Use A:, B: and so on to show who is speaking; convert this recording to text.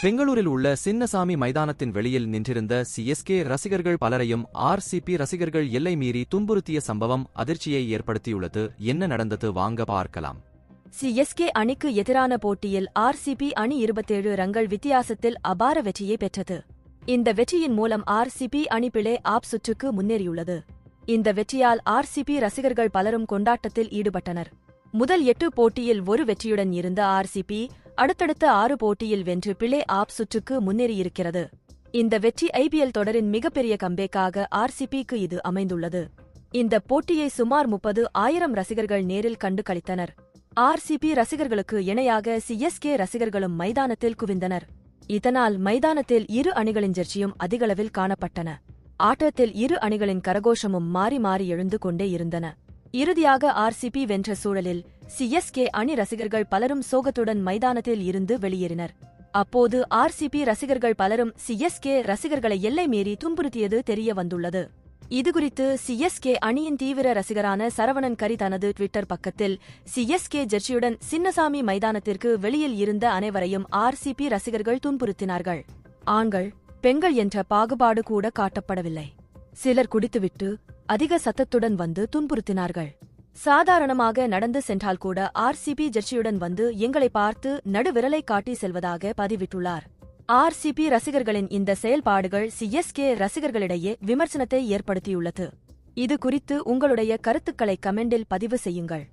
A: பெங்களூரில் உள்ள சின்னசாமி மைதானத்தின் வெளியில் நின்றிருந்த சிஎஸ்கே ரசிகர்கள் பலரையும் ஆர்சிபி ரசிகர்கள் எல்லை மீறி துன்புறுத்திய சம்பவம் அதிர்ச்சியை ஏற்படுத்தியுள்ளது. என்ன நடந்தது வாங்க பார்க்கலாம்.
B: சிஎஸ்கே அணிக்கு எதிரான போட்டியில் ஆர்சிபி அணி 27 ரன்கள் வித்தியாசத்தில் அபார வெற்றியை பெற்றது. இந்த வெற்றியின் மூலம் ஆர்சிபி அணி பிளே ஆஃப் சுற்றுக்கு முன்னேறியுள்ளது. இந்த வெற்றியால் ஆர்சிபி ரசிகர்கள் பலரும் கொண்டாட்டத்தில் ஈடுபட்டனர். முதல் 8 போட்டியில் ஒரு வெற்றியுடன் இருந்த ஆர்சிபி அடுத்தடுத்த 6 போட்டியில் வென்று பிளே ஆஃப் சுற்றுக்கு முன்னேறியிருக்கிறது. இந்த வெற்றி ஐபிஎல் தொடரின் மிகப்பெரிய கம்பேக்காக ஆர்சிபிக்கு இது அமைந்துள்ளது. இந்த போட்டியை சுமார் 30,000 ரசிகர்கள் நேரில் கண்டு களித்தனர். ஆர்சிபி ரசிகர்களுக்கு இணையாக சிஎஸ்கே ரசிகர்களும் மைதானத்தில் குவிந்தனர். இதனால் மைதானத்தில் இரு அணிகளின் ஜெர்சியும் அதிகளவில் காணப்பட்டன. ஆட்டத்தில் இரு அணிகளின் கரகோஷமும் மாறி மாறி எழுந்து கொண்டே இருந்தன. இறுதியாக ஆர்சிபி வென்ற சூழலில் சிஎஸ்கே அணி ரசிகர்கள் பலரும் சோகத்துடன் மைதானத்தில் இருந்து வெளியேறினர். அப்போது ஆர்சிபி ரசிகர்கள் பலரும் சிஎஸ்கே ரசிகர்களை எல்லை மீறி துன்புறுத்தியது தெரிய வந்துள்ளது. இதுகுறித்து சிஎஸ்கே அணியின் தீவிர ரசிகரான சரவணன் கரி தனது ட்விட்டர் பக்கத்தில் சிஎஸ்கே ஜெர்சியுடன் சின்னசாமி மைதானத்திற்கு வெளியில் இருந்த அனைவரையும் ஆர்சிபி ரசிகர்கள் துன்புறுத்தினார்கள். ஆண்கள் பெண்கள் என்ற பாகுபாடு கூட காட்டப்படவில்லை. சிலர் குடித்துவிட்டு அதிக சத்தத்துடன் வந்து துன்புறுத்தினார்கள். சாதாரணமாக நடந்து சென்றால் கூட ஆர்சிபி ஜெர்சியுடன் வந்து எங்களை பார்த்து நடுவிரலை காட்டி செல்வதாக பதிவிட்டுள்ளார். ஆர்சிபி ரசிகர்களின் இந்த செயல்பாடுகள் சிஎஸ்கே ரசிகர்களிடையே விமர்சனத்தை ஏற்படுத்தியுள்ளது. இது குறித்து உங்களுடைய கருத்துக்களை கமெண்டில் பதிவு செய்யுங்கள்.